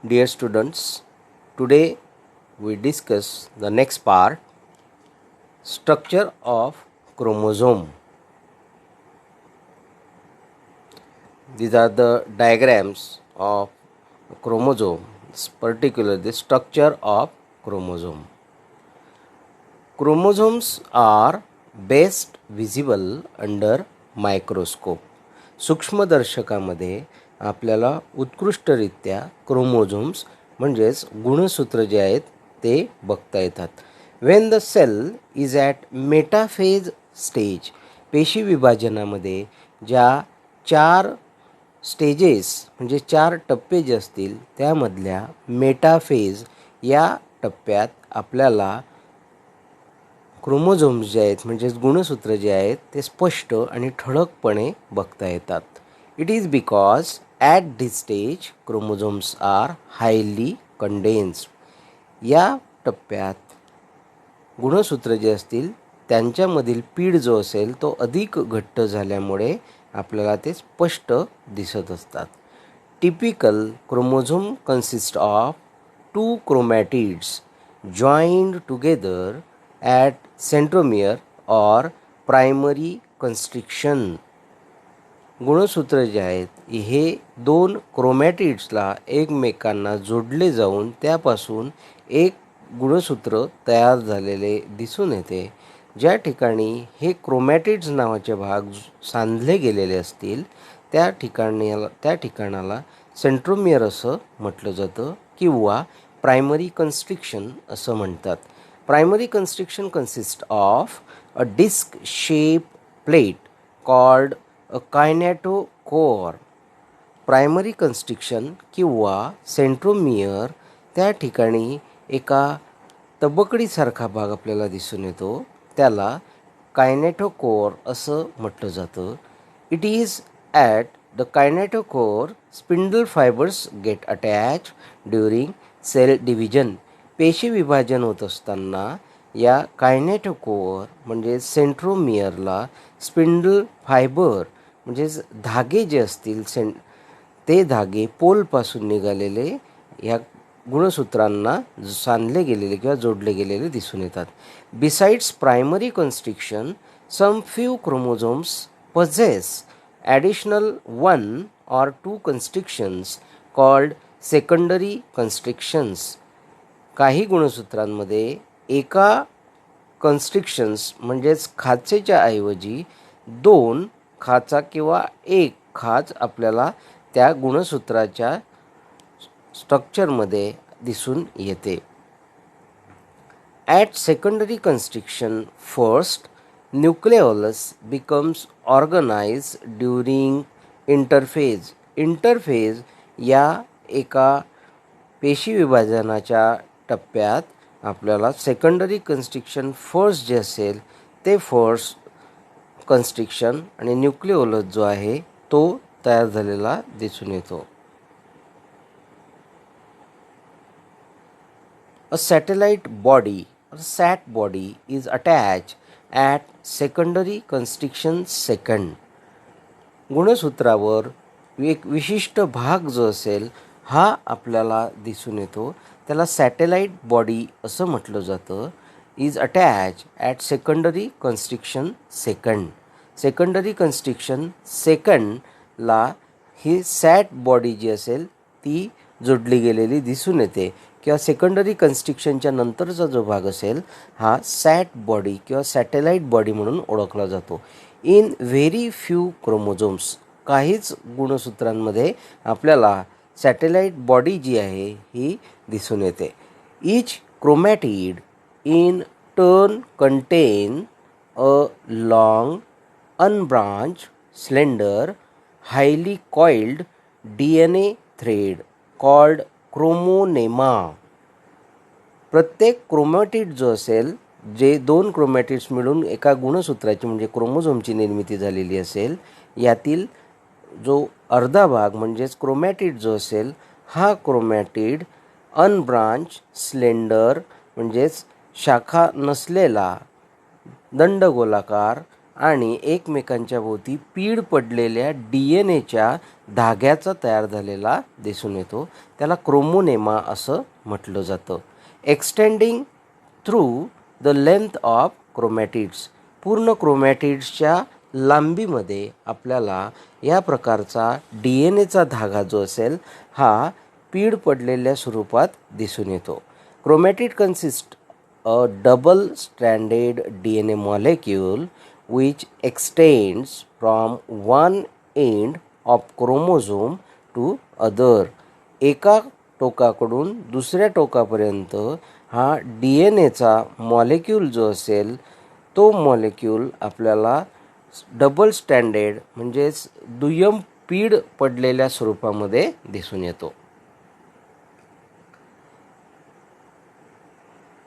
Dear students, today we discuss the next part, structure of chromosome. These are the diagrams of chromosome, particularly the structure of chromosome. Chromosomes are best visible under microscope. सूक्ष्मदर्शकामध्ये आपल्याला उत्कृष्टरित्या chromosomes म्हणजेच गुणसूत्र जे आहेत ते बघता येतात. When the cell is at metaphase stage, पेशी विभाजनामध्ये ज्या 4 स्टेजेस म्हणजे 4 टप्पे जे असतील त्यामधल्या मेटाफेज या टप्प्यात आपल्याला क्रोमोझोम्स जे आहेत म्हणजेच गुणसूत्र जे आहेत ते स्पष्ट आणि ठळकपणे बघता येतात. It is because at this stage chromosomes are highly condensed. या टप्प्यात गुणसूत्र जे असतील त्यांच्यामधील पीड जो असेल तो अधिक घट्ट झाल्यामुळे आपल्याला ते स्पष्ट दिसत असतात. Typical chromosome consist of 2 chromatids joined together at centromere और प्रायमरी कन्स्ट्रिक्शन. गुणसूत्र जे आहेत हे 2 क्रोमॅटिड्सला एकमेकांना जोडले जाऊन त्यापासून एक गुणसूत्र तयार झालेले दिसून येते. ज्या ठिकाणी हे क्रोमॅटिड्स नावाचे भाग सांधले गेलेले असतील त्या ठिकाणाला सेंट्रोमियर असं म्हटलं जातं किंवा प्रायमरी कन्स्ट्रिक्शन असं म्हणतात. Primary constriction consists of a disc-shaped plate called a kinetochore. Primary constriction किंवा सेंट्रोमियर त्या ठिकाणी एका तबकडीसारखा भाग आपल्याला दिसून येतो त्याला कायनेटोकोर असं म्हटलं जातं. It is at the kinetochore spindle fibres get attach during cell division. पेशी विभाजन होत असताना या कायनेटोकोर म्हणजे सेंट्रोमियरला स्पिंडल फायबर म्हणजेच धागे जे असतील ते धागे पोलपासून निघालेले ह्या गुणसूत्रांना सांधले गेलेले किंवा जोडले गेलेले दिसून येतात. Besides primary constriction some few chromosomes possess additional 1 or 2 constrictions called secondary constrictions. काही गुणसूत्रांमध्ये एका कन्स्ट्रिक्शन्स म्हणजेच खाचेच्या ऐवजी 2 खाचा किंवा एक खाच आपल्याला त्या गुणसूत्राच्या स्ट्रक्चरमध्ये दिसून येते. At secondary constriction first nucleolus becomes organise during interphase. Interphase या एका पेशी विभाजनाच्या टप्प्यात आपल्याला सेकंडरी कन्स्ट्रिक्शन फर्स्ट जे असेल ते फर्स्ट कन्स्ट्रिक्शन आणि न्यूक्लिओलस जो आहे तो तयार झालेला दिसून येतो. A satellite body sat body is attach at secondary constriction second. गुणसूत्रावर एक विशिष्ट भाग जो असेल हा आपल्याला दिसून येतो त्याला सॅटेलाइट बॉडी असं म्हटलं जातं. Is attach at secondary constriction second. Secondary constriction सेकंडला ही सॅट बॉडी जी असेल ती जोडली गेलेली दिसून येते किंवा सेकंडरी कन्स्ट्रिक्शनच्या नंतरचा जो भाग असेल हा सॅट बॉडी किंवा सॅटेलाइट बॉडी म्हणून ओळखला जातो. इन व्हेरी फ्यू क्रोमोझोम्स, काहीच गुणसूत्रांमध्ये आपल्याला सॅटेलाइट बॉडी जी आहे ही दिसून येते. Each chromatid in turn contain a long unbranch slender highly coiled DNA thread called chromonema. प्रत्येक क्रोमॅटिड जो असेल जे 2 क्रोमॅटिड्स मिळून एका गुणसूत्राची म्हणजे क्रोमोझोमची निर्मिती झालेली असेल यातील जो अर्धा भाग म्हणजेच क्रोमॅटिड जो असेल हा क्रोमॅटिड अनब्रांच स्लेंडर म्हणजेच शाखा नसलेला दंडगोलाकार आणि एकमेकांच्या भोवती पीड पडलेल्या DNA धाग्याचा तयार झालेला दिसून येतो. त्याला क्रोमोनेमा असं म्हटलं जातं. Extending through the length of chromatids. पूर्ण क्रोमॅटिड्सच्या लांबीमध्ये आपल्याला या प्रकारचा DNA धागा जो असेल हा पीड पडलेल्या स्वरूपात दिसून येतो. Chromatid consist a double stranded DNA molecule which extends from one end of chromosome to other. एका टोकाकडून दुसऱ्या टोकापर्यंत हा DNA मॉलिक्यूल जो असेल तो मॉलिक्यूल आपल्याला डबल स्टँडेड म्हणजेच दुय्यम पीड पडलेल्या स्वरूपामध्ये दिसून येतो.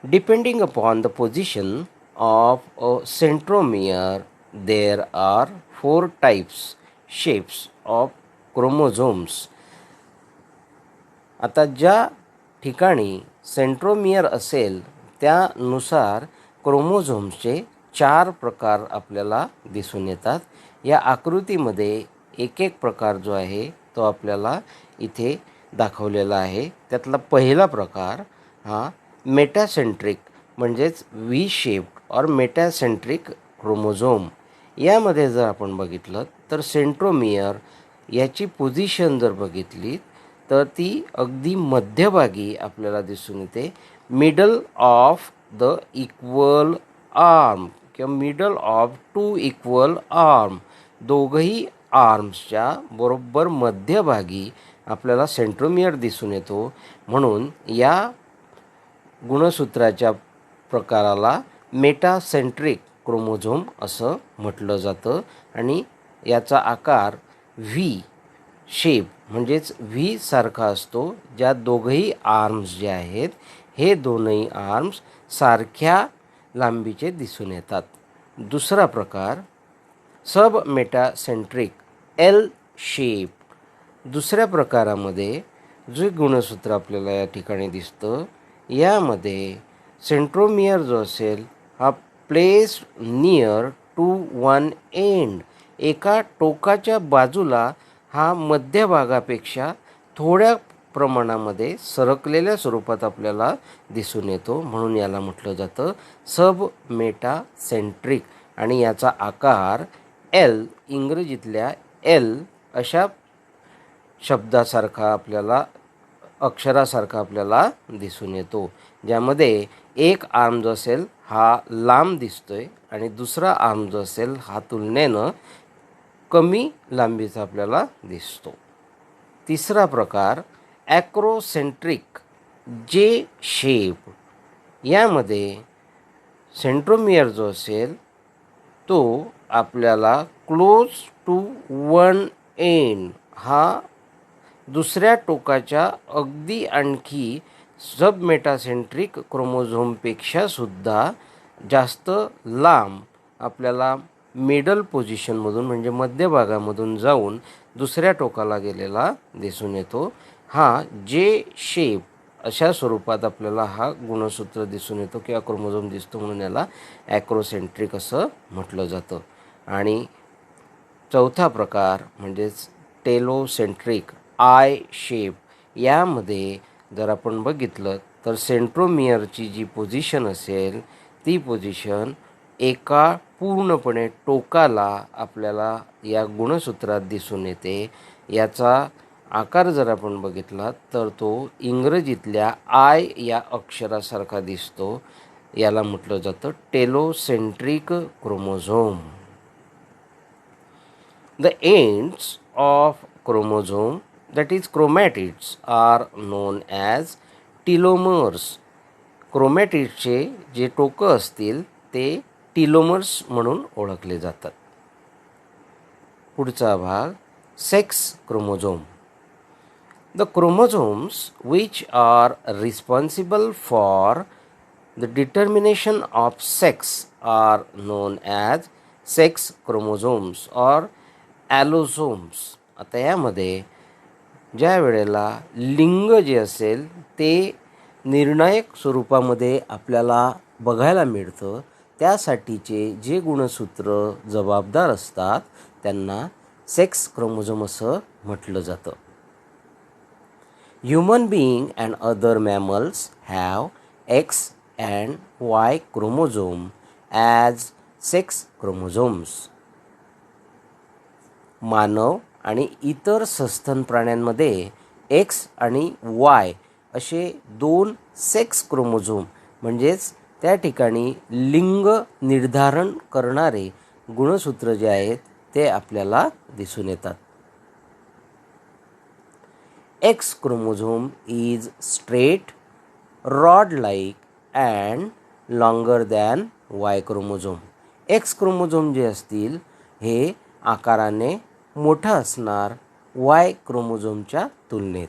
Depending upon the position of a centromere, there are 4 shapes of chromosomes. आता ज्या ठिकाणी सेंट्रोमियर असेल त्यानुसार क्रोमोझोम्सचे 4 प्रकार आपल्याला दिसून येतात. या आकृतीमध्ये एक एक प्रकार जो आहे तो आपल्याला इथे दाखवलेला आहे. त्यातला पहिला प्रकार हा मेटासेंट्रिक म्हणजेच व्ही शेप्ड और मेटासेंट्रिक क्रोमोझोम. यामध्ये जर आपण बघितलं तर सेंट्रोमियर याची पोझिशन जर बघितली तर ती अगदी मध्यभागी आपल्याला दिसून येते. Middle of the equal arm किंवा मिडल ऑफ 2 इक्वल आर्म, दोघंही आर्म्सच्या बरोबर मध्यभागी आपल्याला सेंट्रोमियर दिसून येतो. म्हणून या गुणसूत्राच्या प्रकाराला मेटासेंट्रिक क्रोमोझोम असं म्हटलं जातं आणि याचा आकार व्ही शेप म्हणजेच व्ही सारखा असतो. ज्या दोघंही आर्म्स जे आहेत हे दोनही आर्म्स सारख्या लांबीचे दिसून येतात. दुसरा प्रकार सब मेटासेंट्रिक एल शेप. दुसऱ्या प्रकारामध्ये जे गुणसूत्र आपल्याला या ठिकाणी दिसतं यामध्ये सेंट्रोमियर जो असेल हा placed near to one end, एका टोकाच्या बाजूला हा मध्यभागापेक्षा थोड्या प्रमाणामध्ये सरकलेल्या स्वरूपात आपल्याला दिसून येतो. म्हणून याला म्हटलं जातं सब मेटासेंट्रिक आणि याचा आकार एल, इंग्रजीतल्या एल अशा शब्दासारखा आपल्याला अक्षरासारखा आपल्याला दिसून येतो. ज्यामध्ये एक आर्म जो असेल हा लांब दिसतोय आणि दुसरा आर्म जो असेल हा तुलनेनं कमी लांबीचा आपल्याला दिसतो. तिसरा प्रकार ॲक्रोसेंट्रिक जे शेप. यामध्ये सेंट्रोमियर जो असेल तो आपल्याला क्लोज टू वन एंड हा दुसऱ्या टोकाच्या अगदी आणखी सब मेटासेंट्रिक क्रोमोझोमपेक्षा सुद्धा जास्त लांब आपल्याला मिडल पोझिशनमधून म्हणजे मध्यभागामधून जाऊन दुसऱ्या टोकाला गेलेला दिसून येतो. हा जे शेप अशा स्वरूपात आपल्याला हा गुणसूत्र दिसून येतो किंवा क्रोमोझोम दिसतो. म्हणून याला ॲक्रोसेंट्रिक असं म्हटलं जातं. आणि चौथा प्रकार म्हणजेच टेलोसेंट्रिक आय शेप. यामध्ये जर आपण बघितलं तर सेंट्रोमियरची जी पोझिशन असेल ती पोझिशन एका पूर्णपणे टोकाला आपल्याला या गुणसूत्रात दिसून येते. याचा आकार जर आपण बघितला तर तो इंग्रजीतल्या आय या अक्षरासारखा दिसतो. याला म्हटलं जातं telocentric chromosome. The ends of chromosome, that is chromatids, are known as telomeres. क्रोमॅटिडचे जे टोकं असतील ते टीलोमर्स म्हणून ओळखले जातात. पुढचा भाग sex chromosome. The chromosomes which are responsible for the determination of sex are known as sex chromosomes or ॲलोझोम्स. आता यामध्ये ज्या वेळेला लिंग जे असेल ते निर्णायक स्वरूपामध्ये आपल्याला बघायला मिळतं त्यासाठीचे जे गुणसूत्र जबाबदार असतात त्यांना सेक्स क्रोमोझोम असं म्हटलं जातं. Human being and other mammals have X and Y chromosome as sex chromosomes. मानव आणि इतर सस्तन प्राण्यांमध्ये X आणि Y असे 2 सेक्स क्रोमोझोम म्हणजेच त्या ठिकाणी लिंग निर्धारण करणारे गुणसूत्र जे आहेत ते आपल्याला दिसून येतात. X chromosome is straight, rod-like and longer than Y chromosome. X chromosome जे असतील हे आकाराने मोठा असणार Y क्रोमोझोमच्या तुलनेत.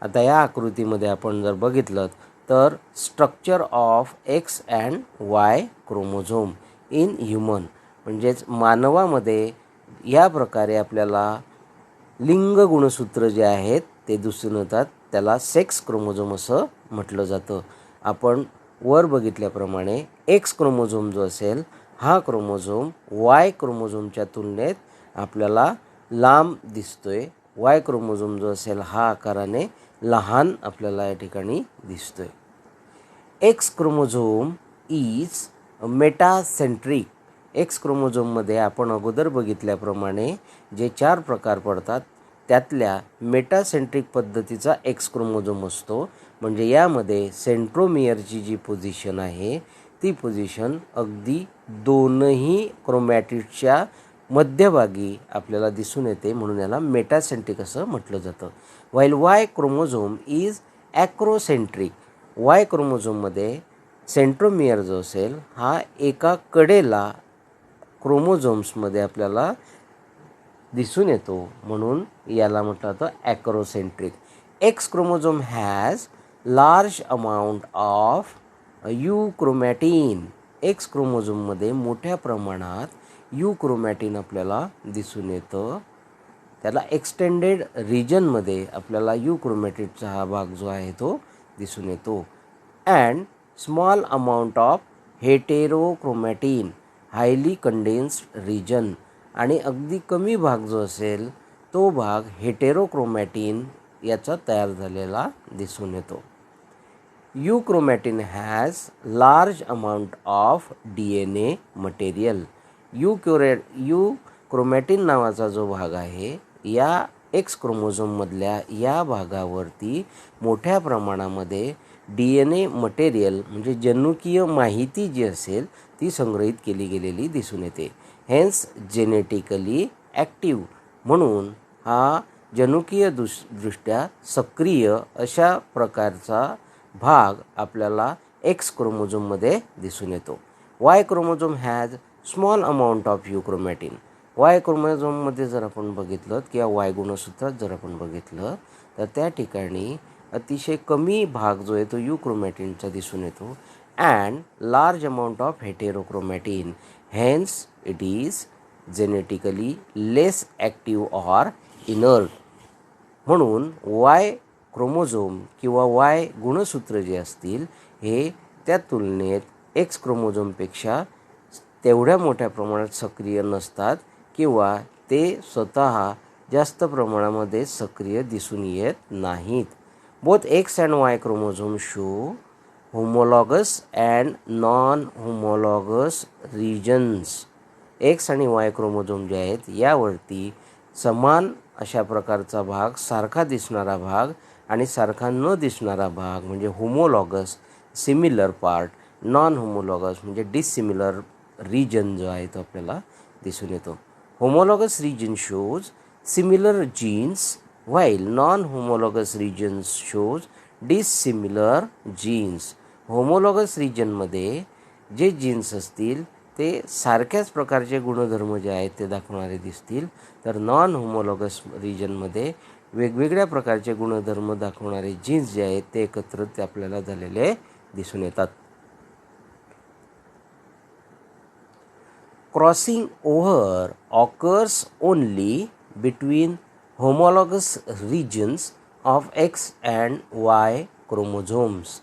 आता या आकृतीमध्ये आपण जर बघितलं तर structure of X and Y chromosome in human म्हणजेच मानवामध्ये या प्रकारे आपल्याला लिंग गुणसूत्र जे आहेत ते दिसून येतात. त्याला सेक्स क्रोमोझोम असं म्हटलं जातं. आपण वर बघितल्याप्रमाणे एक्स क्रोमोझोम जो असेल हा क्रोमोझोम वाय क्रोमोझोमच्या तुलनेत आपल्याला लांब दिसतोय. वाय क्रोमोझोम जो असेल हा आकाराने लहान आपल्याला या ठिकाणी दिसतोय. X chromosome is metacentric. X क्रोमोझोममध्ये आपण अगोदर बघितल्याप्रमाणे जे 4 प्रकार पडतात त्यातल्या मेटासेंट्रिक पद्धतीचा एक्स क्रोमोझोम असतो. म्हणजे यामध्ये सेंट्रोमियरची जी पोझिशन आहे ती पोझिशन अगदी दोनही क्रोमॅटिडच्या मध्यभागी आपल्याला दिसून येते, म्हणून याला मेटासेंट्रिक असं म्हटलं जातं. While Y chromosome is acrocentric. Y क्रोमोझोममध्ये सेंट्रोमियर जो असेल हा एका कडेला क्रोमोझोम्समध्ये आपल्याला दिसून येतो, म्हणून याला म्हटलं जातं acrocentric. X chromosome has large amount of euchromatin. X क्रोमोझोममध्ये मोठ्या प्रमाणात यू क्रोमॅटिन आपल्याला दिसून येतं. त्याला एक्सटेंडेड रिजनमध्ये आपल्याला यू क्रोमॅटिनचा हा भाग जो आहे तो दिसून येतो. And small amount of heterochromatin highly condensed region. आणि अगदी कमी भाग जो असेल तो भाग हेटेरोक्रोमॅटिन याचा तयार झालेला दिसून येतो. You chromatin has large amount of DNA material. You chromatin नावाचा जो भाग आहे या एक्स क्रोमोझोममधल्या या भागावरती मोठ्या प्रमाणामध्ये DNA मटेरियल म्हणजे जनुकीय माहिती जी असेल ती संग्रहित केली गेलेली दिसून येते. हेन्स जेनेटिकली ॲक्टिव्ह, म्हणून हा जनुकीय दृष्ट्या सक्रिय अशा प्रकारचा भाग आपल्याला एक्स क्रोमोझोममध्ये दिसून येतो. Y chromosome has small amount of euchromatin. Y क्रोमोझोममध्ये जर आपण बघितलं किंवा वाय गुणसूत्रात जर आपण बघितलं तर त्या ठिकाणी अतिशय कमी भाग जो आहे तो यू क्रोमॅटिनचा दिसून येतो. And large amount of heterochromatin. Hence it is genetically less active or inert. म्हणून वाय क्रोमोझोम किंवा वाय गुणसूत्र जे असतील हे त्या तुलनेत एक्स क्रोमोझोमपेक्षा तेवढ्या मोठ्या प्रमाणात सक्रिय नसतात किंवा ते स्वतः जास्त प्रमाणामध्ये सक्रिय दिसून येत नाहीत. Both X and Y chromosome show homologous and non homologous regions. X आणि वाय क्रोमोझोम जे आहेत यावरती समान अशा प्रकारचा भाग, सारखा दिसणारा भाग आणि सारखा न दिसणारा भाग म्हणजे homologous similar part, non homologous म्हणजे डिसिमिलर रिजन जो आहे तो आपल्याला दिसून येतो. Homologous region shows similar genes while non homologous regions shows dissimilar genes. Homologous रिजनमध्ये जे जीन्स असतील ते सारख्याच प्रकारचे गुणधर्म जे आहेत ते दाखवणारे दिसतील, तर नॉन होमोलॉगस रिजनमध्ये वेगवेगळ्या प्रकारचे गुणधर्म दाखवणारे जीन्स जे आहेत ते एकत्र आपल्याला झालेले दिसून येतात. Crossing over occurs only between homologous regions of X and Y chromosomes.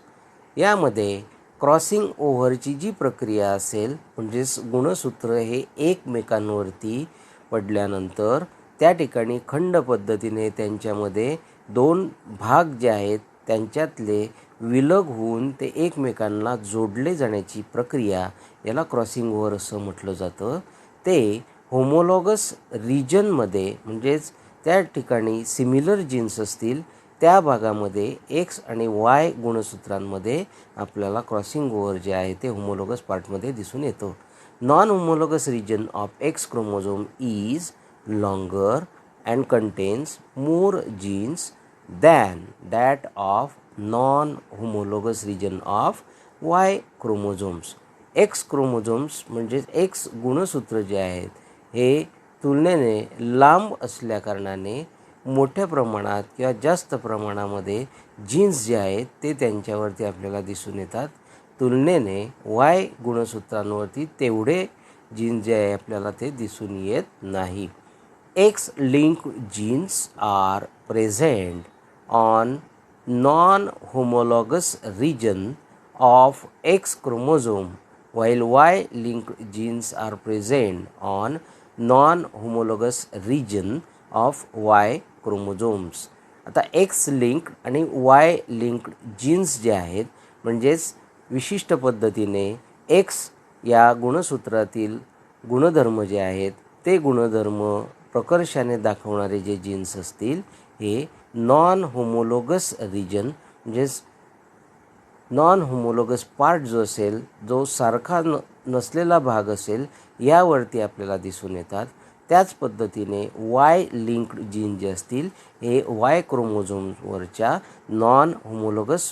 यामध्ये क्रॉसिंग ओव्हरची जी प्रक्रिया असेल, म्हणजेच गुणसूत्र हे एकमेकांवरती पडल्यानंतर त्या ठिकाणी खंड पद्धतीने त्यांच्यामध्ये दोन भाग जे आहेत त्यांच्यातले विलग होऊन ते एकमेकांना जोडले जाण्याची प्रक्रिया याला क्रॉसिंग ओव्हर असं म्हटलं जातं. ते होमोलॉगस रिजनमध्ये, म्हणजेच त्या ठिकाणी सिमिलर जीन्स असतील त्या भागामध्ये एक्स आणि वाय गुणसूत्रांमध्ये आपल्याला क्रॉसिंग ओव्हर जे आहे ते होमोलॉगस पार्टमध्ये दिसून येतं. Non homologous region of X chromosome is longer and contains more genes than that of non homologous region of Y chromosomes. X chromosomes म्हणजेच एक्स गुणसूत्र जे आहेत हे तुलनेने लांब असल्याकारणाने मोठ्या प्रमाणात किंवा जास्त प्रमाणामध्ये जीन्स जे आहेत ते त्यांच्यावरती आपल्याला दिसून येतात. तुलनेने वाय गुणसूत्रांवरती तेवढे जीन्स जे आहे आपल्याला ते दिसून येत नाही. X linked genes are present on non homologous region of X chromosome while Y linked genes are present on non-homologous region of Y chromosomes. आता एक्स लिंक्ड आणि वाय लिंक्ड जीन्स जे आहेत, म्हणजेच विशिष्ट पद्धतीने एक्स या गुणसूत्रातील गुणधर्म जे आहेत ते गुणधर्म प्रकर्षाने दाखवणारे जे जीन्स असतील हे नॉन होमोलॉगस रिजन, म्हणजेच नॉन होमोलॉगस पार्ट जो असेल, जो सारखा नसलेला भाग असेल, यावरती आपल्याला दिसून येतात. त्याच पद्धतीने वाय लिंक्ड जीन जे असतील हे वाय क्रोमोझोमवरच्या नॉन होमोलॉगस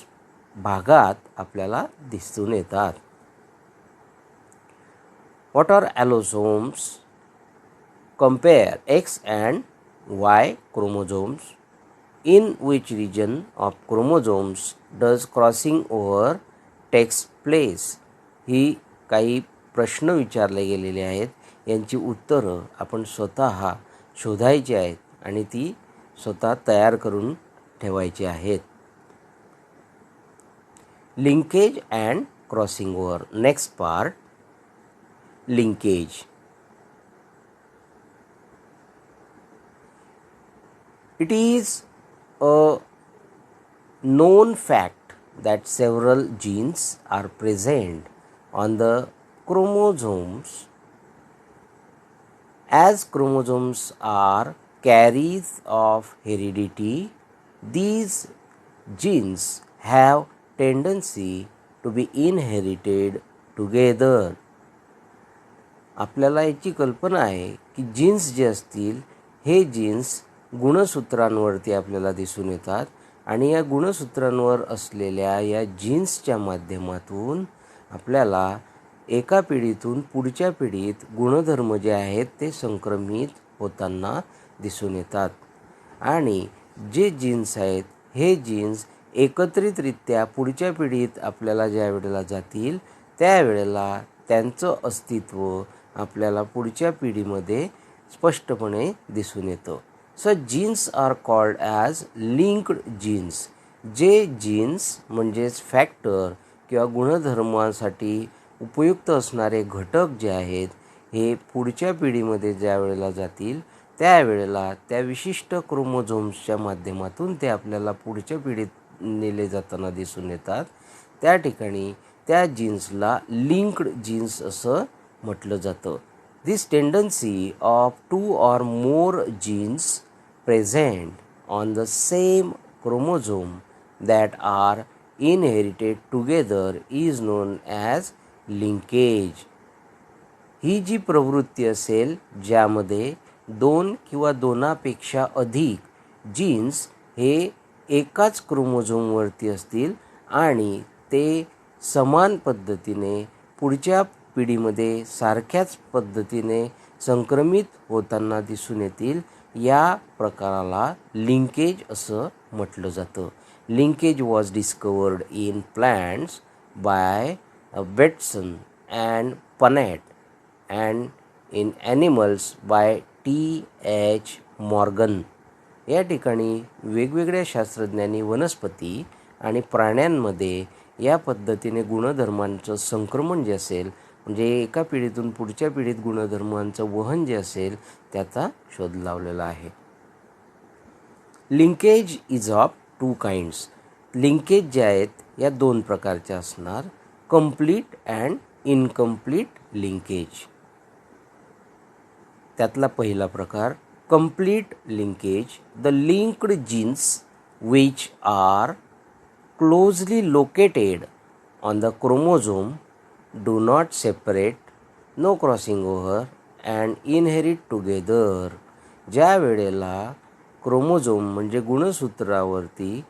भागात आपल्याला दिसून येतात. What are allosomes? Compare X and Y chromosomes. In which region of chromosomes does crossing over takes place? ही काही प्रश्न विचारले गेलेले आहेत. यांची उत्तरं आपण स्वतः शोधायची आहेत आणि ती स्वतः तयार करून ठेवायची आहेत. Linkage and crossing over. Next part, linkage. It is a known fact that several genes are present on the chromosomes. As chromosomes are carriers of heredity, these genes have tendency to be inherited together. आपल्याला याची कल्पना आहे की jeans जे असतील हे jeans गुणसूत्रांवरती आपल्याला दिसून येतात आणि या गुणसूत्रांवर असलेल्या या जीन्सच्या माध्यमातून आपल्याला एका पिढीतून पुढच्या पिढीत गुणधर्म जे आहेत ते संक्रमित होताना दिसून येतात. आणि जे जीन्स आहेत हे जीन्स एकत्रितरित्या पुढच्या पिढीत आपल्याला ज्या वेळेला जातील त्यावेळेला त्यांचं अस्तित्व आपल्याला पुढच्या पिढीमध्ये स्पष्टपणे दिसून येतं. So genes are called as linked genes. जे जीन्स म्हणजेच फॅक्टर किंवा गुणधर्मासाठी उपयुक्त असणारे घटक जे आहेत हे पुढच्या पिढीमध्ये ज्या वेळेला जातील त्यावेळेला त्या विशिष्ट क्रोमोझोम्सच्या माध्यमातून ते आपल्याला पुढच्या पिढीत नेले जाताना दिसून येतात. त्या ठिकाणी त्या जीन्सला लिंक्ड जीन्स असं म्हटलं जातं. This tendency of two or more genes present on the same chromosome that are inherited together is known as linkage. ही जी प्रवृत्ती असेल ज्यामध्ये दोन किंवा दोनापेक्षा अधिक जीन्स हे एकाच क्रोमोझोमवरती असतील आणि ते समान पद्धतीने पुढच्या पिढीमध्ये सारख्याच पद्धतीने संक्रमित होताना दिसून येतील, या प्रकाराला लिंकेज असं म्हटलं जातं. Linkage was discovered in plants by Bateson and Punnett and in animals by T.H. Morgan. या ठिकाणी वेगवेगळ्या शास्त्रज्ञांनी वनस्पती आणि प्राण्यांमध्ये या पद्धतीने गुणधर्मांचं संक्रमण जे असेल, म्हणजे एका पिढीतून पुढच्या पिढीत गुणधर्मांचं वहन जे असेल त्याचा शोध लावलेला आहे. Linkage is of two kinds. Linkage जे आहेत या दोन प्रकारचे असणार, कंप्लीट अँड इनकम्प्लीट लिंकेज. त्यातला पहिला प्रकार complete linkage. The linked genes which are closely located on the chromosome do not separate, no crossing over and inherit together. ज्या वेळेला क्रोमोझोम म्हणजे गुणसूत्रावरती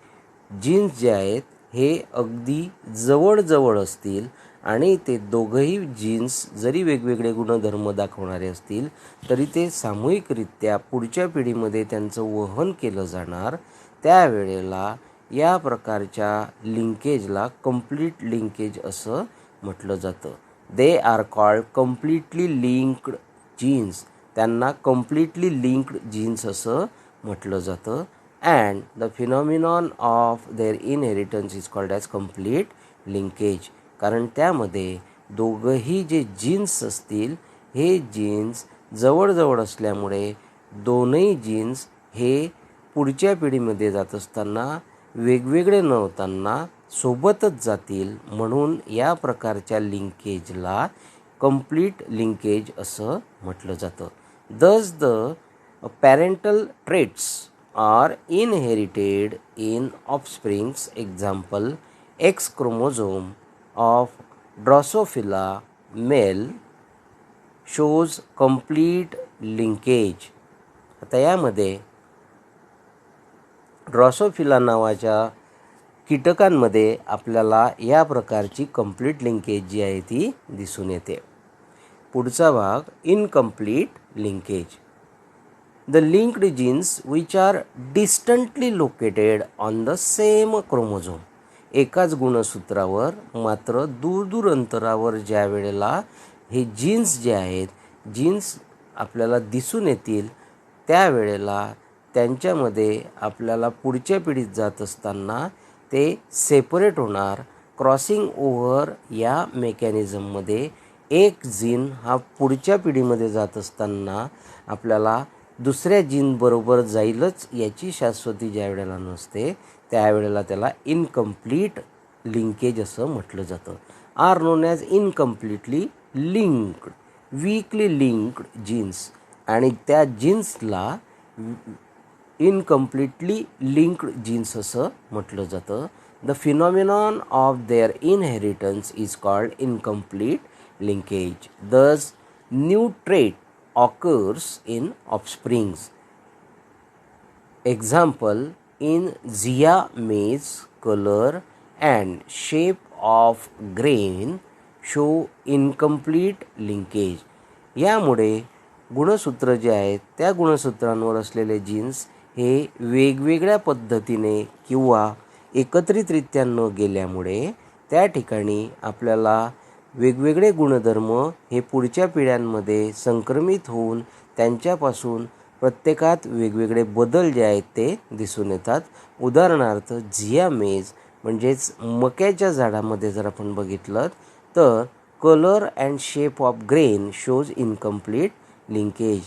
जीन्स जे आहेत हे अगदी जवळजवळ असतील आणि ते दोघंही जीन्स जरी वेगवेगळे गुणधर्म दाखवणारे असतील तरी ते सामूहिकरित्या पुढच्या पिढीमध्ये त्यांचं वहन केलं जाणार, त्यावेळेला या प्रकारच्या लिंकेजला कंप्लीट लिंकेज असं म्हटलं जातं. They are called completely linked genes. त्यांना कम्प्लिटली लिंक्ड जीन्स असं म्हटलं जातं. And the phenomenon of their inheritance is called as complete linkage. कारण त्यामध्ये दोघंही जे जीन्स असतील हे जीन्स जवळजवळ असल्यामुळे दोनही जीन्स हे पुढच्या पिढीमध्ये जात असताना वेगवेगळे न होताना सोबतच जातील, म्हणून या प्रकारच्या लिंकेजला कंप्लीट लिंकेज असं म्हटलं जातं. Thus the parental traits are inherited in offsprings. Example, X chromosome of drosophila male shows complete linkage. आता यामध्ये ड्रॉसोफिला नावाच्या कीटकांमध्ये आपल्याला या प्रकारची कंप्लीट लिंकेज जी आहे ती दिसून येते. पुढचा भाग incomplete linkage. The linked genes which are distantly located on the same chromosome. एकाच गुणसूत्रावर मात्र दूर दूर अंतरावर ज्या वेळेला हे जीन्स जे आहेत जीन्स आपल्याला दिसून येतील त्यावेळेला त्यांच्यामध्ये आपल्याला पुढच्या पिढीत जात असताना ते सेपरेट होणार. क्रॉसिंग ओव्हर या मेकॅनिझममध्ये एक जीन हा पुढच्या पिढीमध्ये जात असताना आपल्याला दुसऱ्या जीनबरोबर जाईलच याची शाश्वती ज्या वेळेला नसते त्यावेळेला त्याला इनकम्प्लीट लिंकेज असं म्हटलं जातं. Are known as incompletely linked, weakly linked genes. आणि त्या जीन्सला इनकम्प्लिटली लिंक्ड जीन्स असं म्हटलं जातं. The phenomenon of their inheritance is called incomplete linkage. Thus new trait occurs in offsprings. Example, in Zia maize color and shape of grain show incomplete linkage. यामुळे गुणसूत्र जे आहेत त्या गुणसूत्रांवर असलेले जीन्स हे वेगवेगळ्या पद्धतीने किंवा एकत्रितरित्या न गेल्यामुळे त्या ठिकाणी आपल्याला वेगवेगळे गुणधर्म हे पुढच्या पिढ्यांमध्ये संक्रमित होऊन त्यांच्यापासून प्रत्येकात वेगवेगळे बदल जे आहेत ते दिसून येतात. उदाहरणार्थ झिया मेज म्हणजेच मक्याच्या झाडामध्ये जर आपण बघितलं तर colour and shape of grain shows incomplete linkage.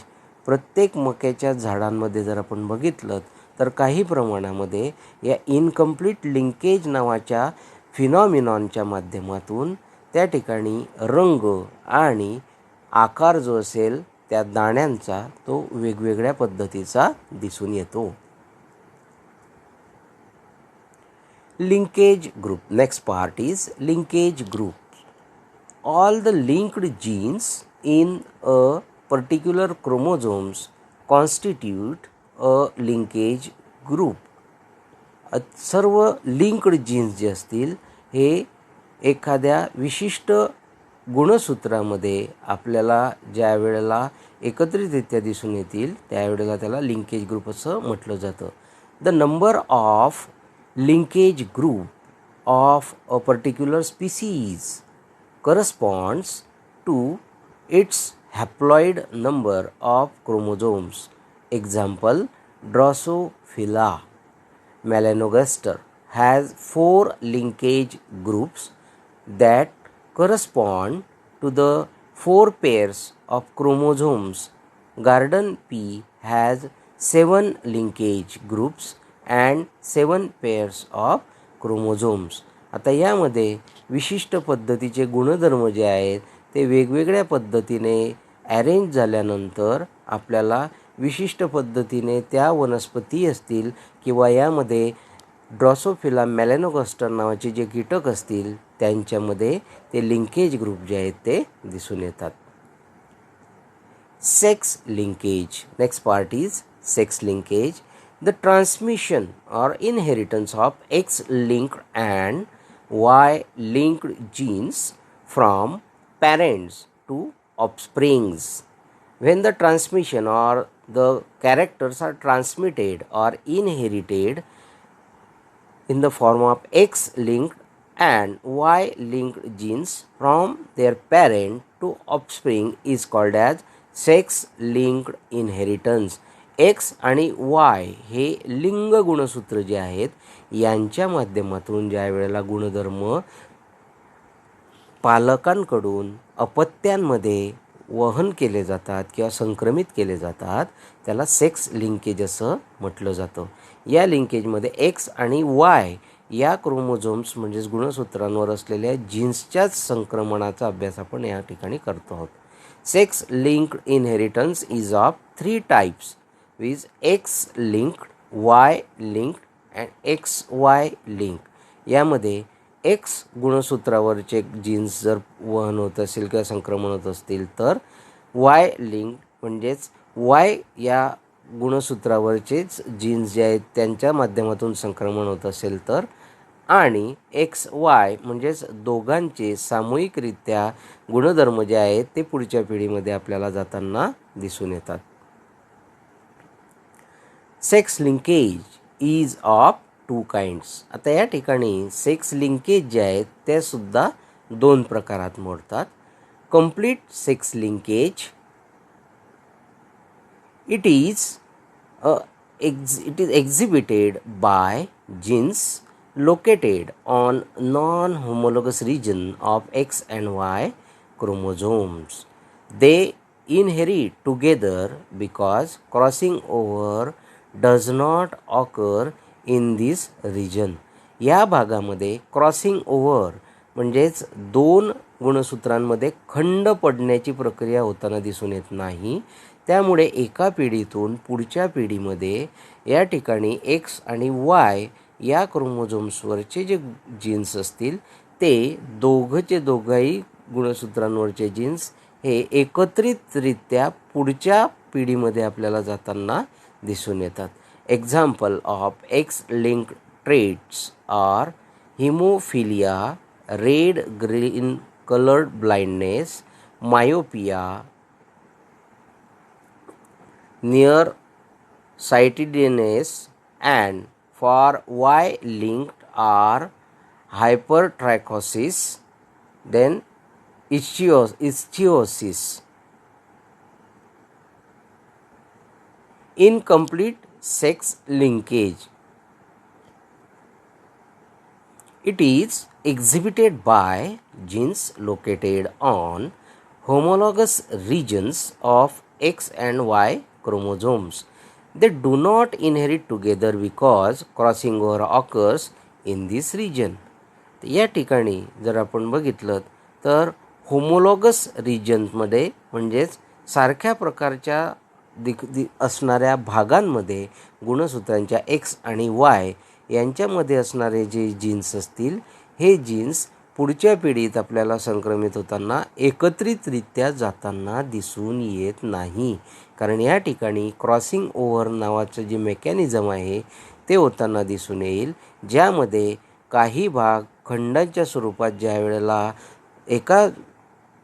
प्रत्येक मक्याच्या झाडांमध्ये जर आपण बघितलं तर काही प्रमाणामध्ये या इनकम्प्लीट लिंकेज नावाच्या फिनॉमिनॉनच्या माध्यमातून त्या ठिकाणी रंग आणि आकार जो असेल त्या दाण्यांचा तो वेगवेगळ्या पद्धतीचा दिसून येतो. Linkage group. Next part is linkage group. All the linked jeans in a particular chromosomes constitute a linkage group. सर्व लिंक्ड जीन्स जे असतील हे एखाद्या विशिष्ट गुणसूत्रामध्ये आपल्याला ज्या वेळेला एकत्रितरित्या दिसून येतील त्यावेळेला त्याला लिंकेज ग्रुप असं म्हटलं जातं. The number of linkage group of a particular species corresponds to its haploid number of chromosomes. Example, Drosophila melanogaster has 4 linkage groups that correspond to the 4 pairs of chromosomes. Garden P has 7 linkage groups and 7 pairs of chromosomes. आता यामध्ये विशिष्ट पद्धतीचे गुणधर्म जे आहेत ते वेगवेगळ्या पद्धतीने अरेंज झाल्यानंतर आपल्याला विशिष्ट पद्धतीने त्या वनस्पती असतील किंवा यामध्ये ड्रॉसोफिला मेलॅनोगास्टर नावाचे जे कीटक असतील त्यांच्यामध्ये ते लिंकेज ग्रुप जे आहेत ते दिसून येतात. Sex linkage. Next part is sex linkage. The transmission or inheritance of X linked and Y linked genes from parents to offsprings. When the transmission or the characters are transmitted or inherited in the form of X-linked and Y-linked genes from their parent to offspring is called as sex-linked inheritance. X आणि Y हे लिंग गुणसूत्र जे आहेत यांच्या माध्यमातून ज्या वेळेला गुणधर्म पालकांकडून अपत्यांमध्ये वहन केले जातात किंवा संक्रमित केले जातात त्याला सेक्स लिंकेज असं म्हटलं जातं. या लिंकेजमध्ये एक्स आणि वाय या क्रोमोझोम्स म्हणजेच गुणसूत्रांवर असलेल्या जीन्सच्याच संक्रमणाचा अभ्यास आपण या ठिकाणी करतो आहोत. Sex linked inheritance is of 3 types viz X linked, Y linked and X Y link. यामध्ये एक्स गुणसूत्रावरचे जीन्स जर वहन होत असेल किंवा संक्रमण होत असतील तर वाय लिंक म्हणजेच वाय या गुणसूत्रावरचेच जीन्स जे आहेत त्यांच्या माध्यमातून संक्रमण होत असेल तर, आणि एक्स वाय म्हणजेच दोघांचे सामूहिकरित्या गुणधर्म जे आहेत ते पुढच्या पिढीमध्ये आपल्याला जाताना दिसून येतात. Sex linkage is of 2 kinds. आता या ठिकाणी सेक्स लिंकेज जे आहेत ते सुद्धा 2 प्रकारात मोडतात. Complete sex linkage. It is exhibited by genes located on non-homologous region of X and Y chromosomes. They inherit together because crossing over does not occur in this region. या भागामध्ये crossing over म्हणजेच 2 गुणसूत्रांमध्ये खंड पडण्याची प्रक्रिया होताना दिसून येत नाही. त्यामुळे एका पिढीतून पुढच्या पिढीमध्ये या ठिकाणी एक्स आणि वाय या क्रोमोझोम्सवरचे जे जीन्स असतील ते दोघंही गुणसूत्रांवरचे जीन्स हे एकत्रितरित्या पुढच्या पिढीमध्ये आपल्याला जाताना दिसून येतात. Example of X linked traits are haemophilia, red green coloured blindness, myopia, near sightedness, and for Y linked are hypertrichosis, then ichthyosis. Incomplete sex linkage. It is exhibited by genes located on homologous regions of X and Y chromosomes. They do not inherit together because crossing over occurs in this region. या ठिकाणी जर आपण बघितलं तर homologous रिजनमध्ये म्हणजेच सारख्या प्रकारच्या असणाऱ्या भागांमध्ये गुणसूत्रांच्या एक्स आणि वाय यांच्यामध्ये असणारे जे जीन्स असतील हे जीन्स पुढच्या पिढीत आपल्याला संक्रमित होताना एकत्रितरित्या जाताना दिसून येत नाही. कारण या ठिकाणी क्रॉसिंग ओव्हर नावाचं जे मेकॅनिझम आहे ते होताना दिसून येईल, ज्यामध्ये काही भाग खंडांच्या स्वरूपात ज्या वेळेला एका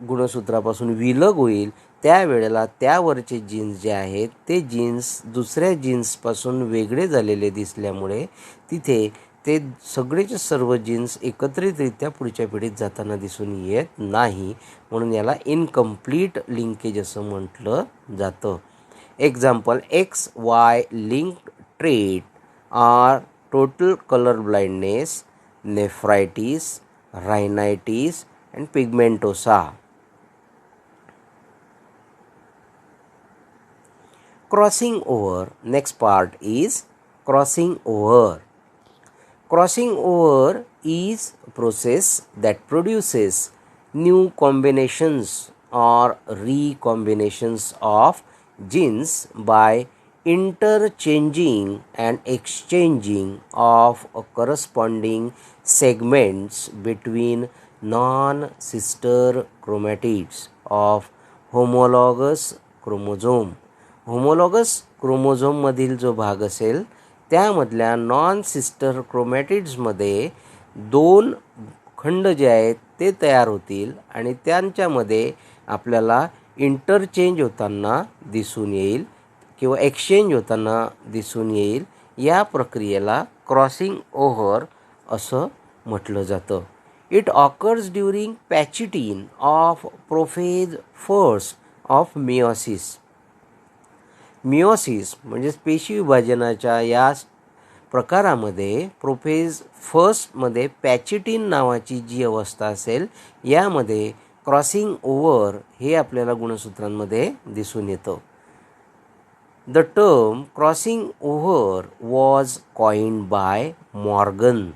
गुणसूत्रापासून विलग होईल त्यावेळेला त्यावरचे जीन्स जे आहेत ते जीन्स दुसऱ्या जीन्सपासून वेगळे झालेले दिसल्यामुळे तिथे ते सगळेचे सर्व जीन्स एकत्रितरित्या पुढच्या पिढीत जाताना दिसून येत नाही. म्हणून याला इनकम्प्लीट लिंकेज असं म्हटलं जातं. Example X Y linked trait are total color blindness, nephritis, rhinitis and pigmentosa. Crossing over, next part is crossing over. Crossing over is a process that produces new combinations or recombinations of genes by interchanging and exchanging of corresponding segments between non-sister chromatids of homologous chromosome. Homologous क्रोमोझोममधील जो भाग असेल त्यामधल्या non sister क्रोमॅटिड्समध्ये दोन खंड जे आहेत ते तयार होतील आणि त्यांच्यामध्ये आपल्याला इंटरचेंज होताना दिसून येईल किंवा एक्सचेंज होताना दिसून येईल. या प्रक्रियेला क्रॉसिंग ओव्हर असं म्हटलं जातं. It occurs during pachytene of prophase first of meiosis. Meiosis म्हणजे पेशी विभाजनाच्या या प्रकारामध्ये प्रोफेज फर्स्टमध्ये पॅचिटिन नावाची जी अवस्था असेल यामध्ये क्रॉसिंग ओव्हर हे आपल्याला गुणसूत्रांमध्ये दिसून येतं. The term crossing over was coined bye Morgan.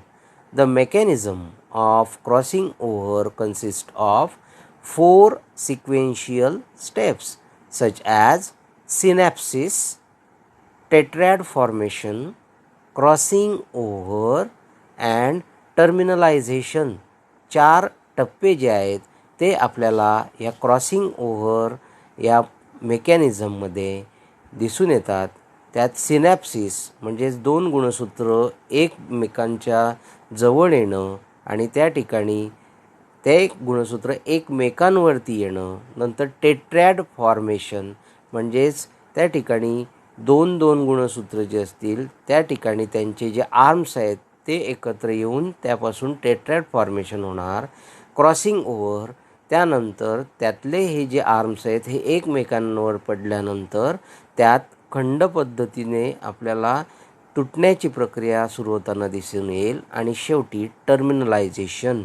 The mechanism of crossing over consist of 4 sequential steps such as synapsis, tetrad formation, crossing over and terminalization. 4 टप्पे जे आहेत ते आपल्याला या क्रॉसिंग ओव्हर या मेकॅनिझममध्ये दिसून येतात. त्यात सिनॅप्सिस म्हणजेच 2 गुणसूत्र एकमेकांच्या जवळ येणं आणि त्या ठिकाणी ते गुणसूत्र एकमेकांवरती येणं. नंतर टेट्रॅड फॉर्मेशन म्हणजेच त्या ठिकाणी 2 गुणसूत्र जे असतील त्या ठिकाणी त्यांचे जे आर्म्स आहेत ते एकत्र येऊन त्यापासून टेट्रॅड फॉर्मेशन होणार. क्रॉसिंग ओव्हर त्यानंतर त्यातले हे जे आर्म्स आहेत हे एकमेकांवर पडल्यानंतर त्यात खंड पद्धतीने आपल्याला तुटण्याची प्रक्रिया सुरू होताना दिसून येईल आणि शेवटी टर्मिनलायझेशन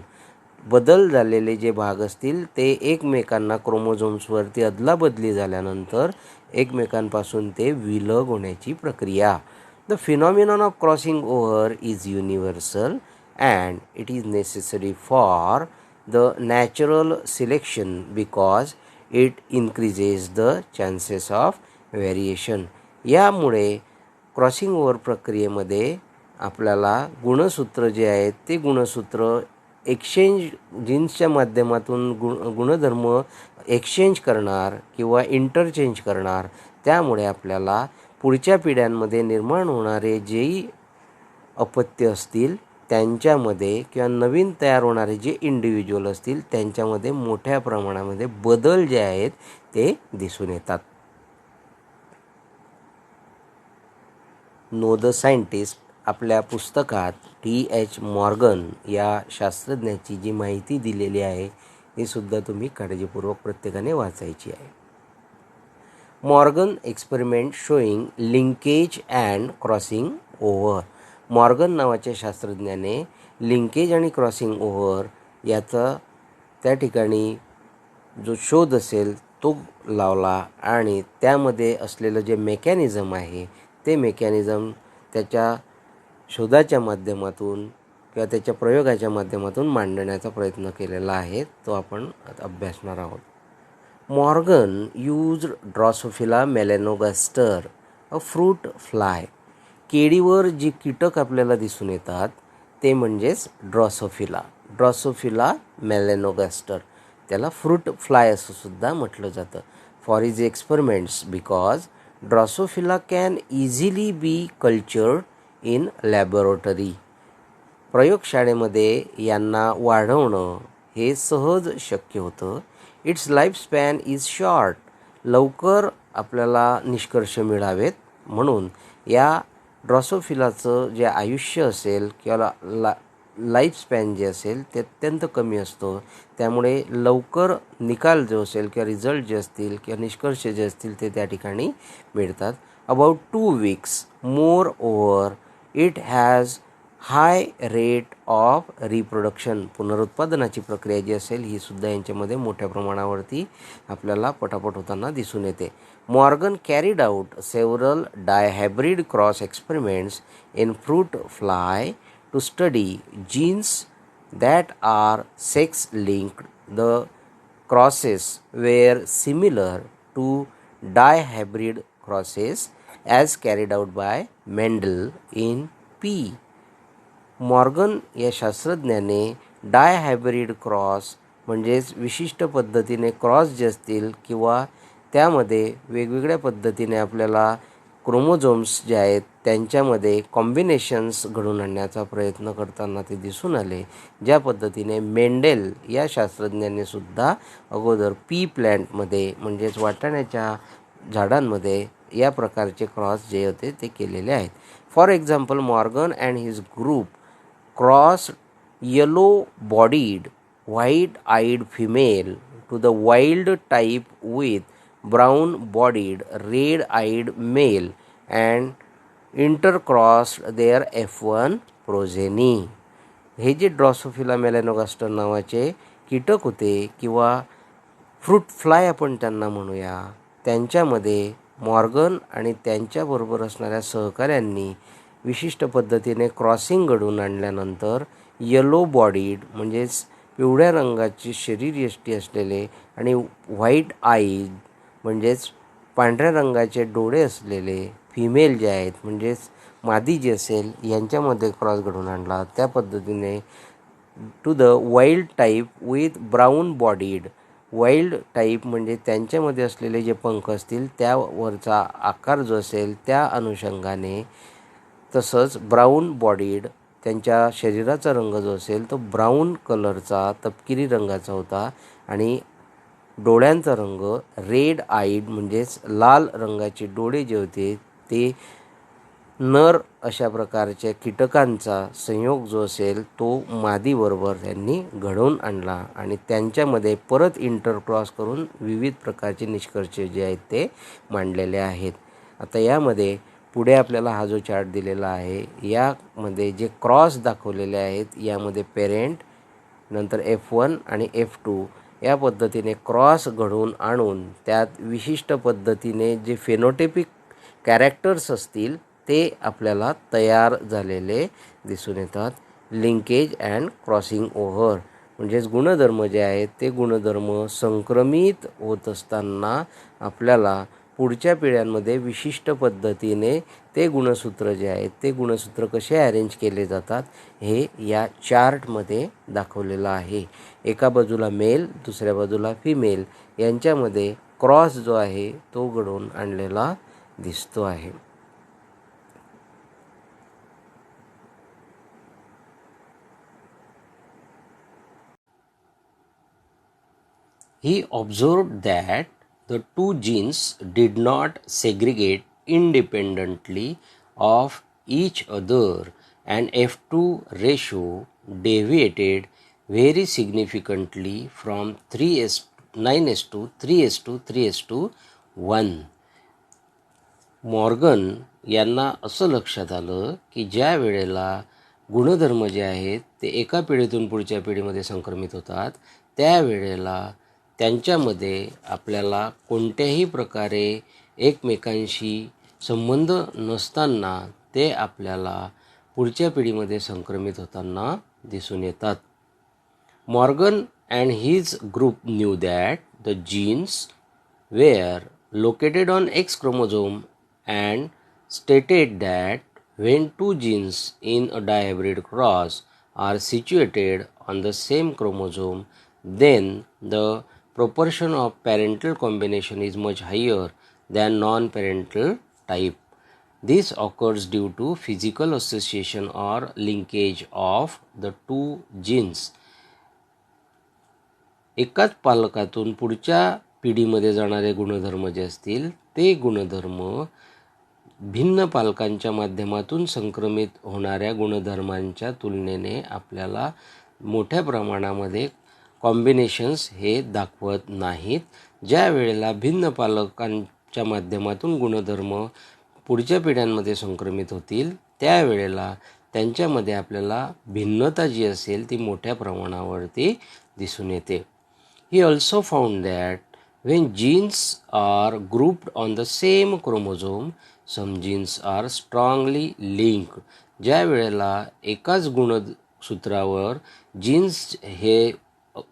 बदल झालेले जे भाग असतील ते एकमेकांना क्रोमोझोम्सवरती अदलाबदली झाल्यानंतर एकमेकांपासून ते विलग होण्याची प्रक्रिया. The phenomenon of crossing over is universal and it is necessary for the natural selection because it increases the chances of variation. यामुळे क्रॉसिंग ओव्हर प्रक्रियेमध्ये आपल्याला गुणसूत्र जे आहेत ते गुणसूत्र एक्सचेंज जीन्सच्या माध्यमातून गुणधर्म एक्सचेंज करणार किंवा इंटरचेंज करणार. त्यामुळे आपल्याला पुढच्या पिढ्यांमध्ये निर्माण होणारे जेही अपत्य असतील त्यांच्यामध्ये किंवा नवीन तयार होणारे जे इंडिव्हिज्युअल असतील त्यांच्यामध्ये मोठ्या प्रमाणामध्ये बदल जे आहेत ते दिसून येतात. नो द सायंटिस्ट आपल्या पुस्तकात T.H. मॉर्गन या शास्त्रज्ञाची जी माहिती दिलेली आहे ही सुद्धा तुम्ही काळजीपूर्वक प्रत्येकाने वाचायची आहे. Morgan experiment showing linkage and crossing over. Morgan नावाच्या शास्त्रज्ञाने लिंकेज आणि क्रॉसिंग ओव्हर याचा त्या ठिकाणी जो शोध असेल तो लावला आणि त्यामध्ये असलेलं जे मेकॅनिझम आहे ते मेकॅनिझम त्याच्या शोधाच्या माध्यमातून किंवा त्याच्या प्रयोगाच्या माध्यमातून मांडण्याचा प्रयत्न केलेला आहे तो आपण अभ्यासणार आहोत. Morgan used Drosophila melanogaster a fruit fly. केळीवर जी कीटक आपल्याला दिसून येतात ते म्हणजेच ड्रॉसोफिला मेलॅनोगास्टर. त्याला फ्रूट फ्लाय असं सुद्धा म्हटलं जातं. For his experiments because Drosophila can easily B cultured in laboratory. प्रयोगशाळेमध्ये यांना वाढवणं हे सहज शक्य होतं. It's life span is short. लवकर आपल्याला निष्कर्ष मिळावेत म्हणून या ड्रॉसोफिलाचं जे आयुष्य असेल किंवा लाईफ स्पॅन जे असेल ते अत्यंत कमी असतं. त्यामुळे लवकर निकाल जो असेल किंवा रिझल्ट जे असतील किंवा निष्कर्ष जे असतील ते त्या ठिकाणी मिळतात. About 2 weeks moreover it has high rate of reproduction. पुनरुत्पादनाची प्रक्रिया जी असेल ही सुद्धा यांच्यामध्ये मोठ्या प्रमाणावरती आपल्याला पटापट होताना दिसून येते. Morgan carried out several dihybrid cross experiments in fruit fly to study genes that are sex linked. The crosses were similar to dihybrid crosses as carried out by Mendel in P. Morgan या शास्त्रज्ञाने डायहायब्रिड cross म्हणजेच विशिष्ट पद्धतीने cross जे असतील किंवा त्यामध्ये वेगवेगळ्या पद्धतीने आपल्याला क्रोमोझोम्स जे आहेत त्यांच्यामध्ये कॉम्बिनेशन्स घडवून आणण्याचा प्रयत्न करताना ते दिसून आले. ज्या पद्धतीने मेंडेल या शास्त्रज्ञाने सुद्धा अगोदर पी प्लॅन्टमध्ये म्हणजेच वाटाण्याच्या झाडांमध्ये या प्रकारचे क्रॉस जे होते ते केलेले आहेत. For example, Morgan and his group crossed yellow-bodied, white-eyed female to the wild type with brown-bodied, red-eyed male and intercrossed their F1 progeny. हे जे ड्रॉसोफिला मेलॅनोगास्टर नावाचे कीटक होते किंवा फ्रूट फ्लाय आपण त्यांना म्हणूया, त्यांच्यामध्ये मॉर्गन आणि त्यांच्याबरोबर असणाऱ्या सहकाऱ्यांनी विशिष्ट पद्धतीने क्रॉसिंग घडवून आणल्यानंतर येलो बॉडीड म्हणजेच पिवळ्या रंगाची शरीरयष्टी असलेले आणि व्हाईट आईज म्हणजेच पांढऱ्या रंगाचे डोळे असलेले फिमेल जे आहेत म्हणजेच मादी जी असेल यांच्यामध्ये क्रॉस घडवून आणला. त्या पद्धतीने to the wild type with brown bodied. Wild type म्हणजे त्यांच्यामध्ये असलेले जे पंख असतील त्यावरचा आकार जो असेल त्या अनुषंगाने, तसंच ब्राऊन बॉडीड त्यांच्या शरीराचा रंग जो असेल तो ब्राऊन कलरचा तपकिरी रंगाचा होता आणि डोळ्यांचा रंग रेड आईड म्हणजेच लाल रंगाचे डोळे जे होते ते नर अशा प्रकारच्या कीटकांचा संयोग जो असेल तो मादीबरोबर त्यांनी घडवून आणला आणि त्यांच्यामध्ये परत इंटरक्रॉस करून विविध प्रकारचे निष्कर्ष जे आहेत ते मांडलेले आहेत. आता यामध्ये पुढे आपल्याला हा जो चार्ट दिलेला आहे यामध्ये जे क्रॉस दाखवलेले आहेत यामध्ये पेरेंट, नंतर F1 आणि F2 या पद्धतीने क्रॉस घडवून आणून त्यात विशिष्ट पद्धतीने जे फेनोटाइपिक कॅरेक्टर्स असतील ते आपल्याला तयार झालेले दिसून येतात. लिंकेज अँड क्रॉसिंग ओव्हर म्हणजेच गुणधर्म जे आहेत ते गुणधर्म संक्रमित होत असताना आपल्याला पुढच्या पिढ्यांमध्ये विशिष्ट पद्धतीने ते गुणसूत्र जे आहेत ते गुणसूत्र कसे अरेंज केले जातात हे या चार्टमध्ये दाखवलेलं आहे. एका बाजूला मेल, दुसऱ्या बाजूला फिमेल यांच्यामध्ये क्रॉस जो आहे तो घडवून आणलेला दिसतो आहे. He observed that the two genes did not segregate independently of each other and F2 ratio deviated very significantly from 9:3:3:1. Morgan यांना असं लक्षात आलं की ज्या वेळेला गुणधर्म जे आहेत ते एका पिढीतून पुढच्या पिढीमध्ये संक्रमित होतात त्यावेळेला त्यांच्यामध्ये आपल्याला कोणत्याही प्रकारे एकमेकांशी संबंध नसताना ते आपल्याला पुढच्या पिढीमध्ये संक्रमित होताना दिसून येतात. Morgan and his group knew that the genes were located on X chromosome and stated that when two genes in a dihybrid cross are situated on the same chromosome, then the proportion of parental combination is much higher than non-parental type. This occurs due to physical association or linkage of the two genes. एकाच पालकातून पुढच्या पिढीमध्ये जाणारे गुणधर्म जे असतील ते गुणधर्म भिन्न पालकांच्या माध्यमातून संक्रमित होणाऱ्या गुणधर्मांच्या तुलनेने आपल्याला मोठ्या प्रमाणामध्ये कॉम्बिनेशन्स हे दाखवत नाहीत. ज्या वेळेला भिन्न पालकांच्या माध्यमातून गुणधर्म पुढच्या पिढ्यांमध्ये संक्रमित होतील त्यावेळेला त्यांच्यामध्ये आपल्याला भिन्नता जी असेल ती मोठ्या प्रमाणावरती दिसून येते. He also found that when genes are grouped on the same chromosome, some genes are strongly linked. ज्या वेळेला एकाच गुणसूत्रावर जीन्स हे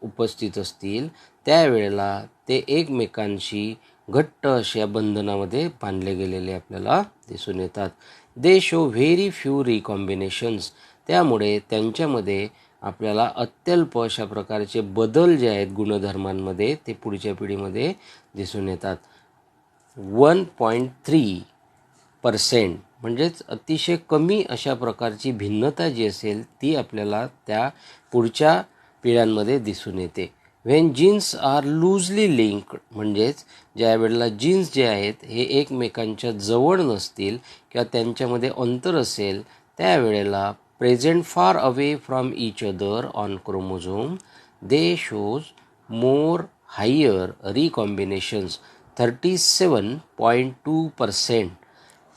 उपस्थित असतील त्यावेळेला ते एकमेकांशी घट्ट अशा बंधनामध्ये बांधले गेलेले आपल्याला दिसून येतात. They show very few recombinations. त्यामुळे त्यांच्यामध्ये आपल्याला अत्यल्प अशा प्रकारचे बदल जे आहेत गुणधर्मांमध्ये ते पुढच्या पिढीमध्ये दिसून येतात. 1.3% म्हणजेच अतिशय कमी अशा प्रकारची भिन्नता जी असेल ती आपल्याला त्या पुढच्या पिढ्यांमध्ये दिसून येते. When genes are loosely linked म्हणजेच ज्या वेळेला जीन्स जे आहेत हे एकमेकांच्या जवळ नसतील किंवा त्यांच्यामध्ये अंतर असेल त्यावेळेला present far away from each other on chromosome, they shows more higher recombinations 37.2%.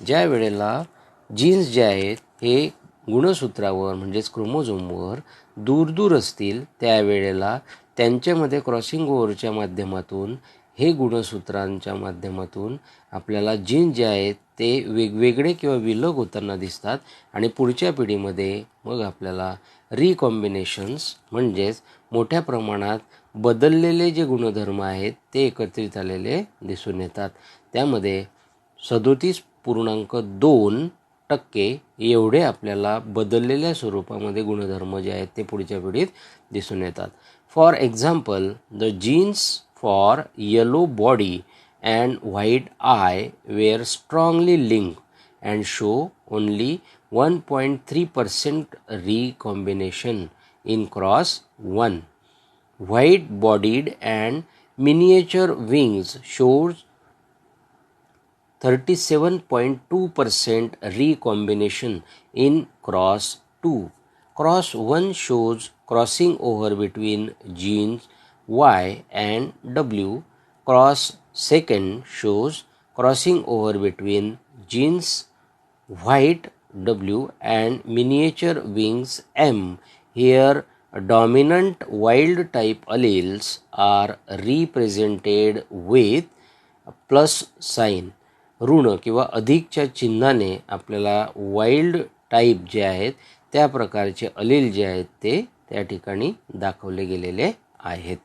ज्या वेळेला जीन्स जे आहेत हे गुणसूत्रावर म्हणजेच क्रोमोझोमवर दूर दूर असतील त्यावेळेला त्यांच्यामध्ये क्रॉसिंग ओव्हरच्या माध्यमातून हे गुणसूत्रांच्या माध्यमातून आपल्याला जीन जे आहेत ते वेगवेगळे किंवा विलग होताना दिसतात आणि पुढच्या पिढीमध्ये मग आपल्याला रिकॉम्बिनेशन्स म्हणजेच मोठ्या प्रमाणात बदललेले जे गुणधर्म आहेत ते एकत्रित आलेले दिसून येतात. त्यामध्ये 37.2% एवढे आपल्याला बदललेल्या स्वरूपामध्ये गुणधर्म जे आहेत ते पुढच्या पिढीत दिसून येतात. For example, the genes for yellow body and white eye were strongly linked and show only 1.3% recombination in cross 1. White bodied and miniature wings shows 37.2% recombination in cross 2. Cross 1 shows crossing over between genes Y and W. Cross second shows crossing over between genes white W and miniature wings M. Here dominant wild type alleles are represented with plus sign. ऋण किंवा अधिकच्या चिन्हाने आपल्याला wild type जे आहेत त्या प्रकारचे अलील जे आहेत ते त्या ठिकाणी दाखवले गेलेले आहेत.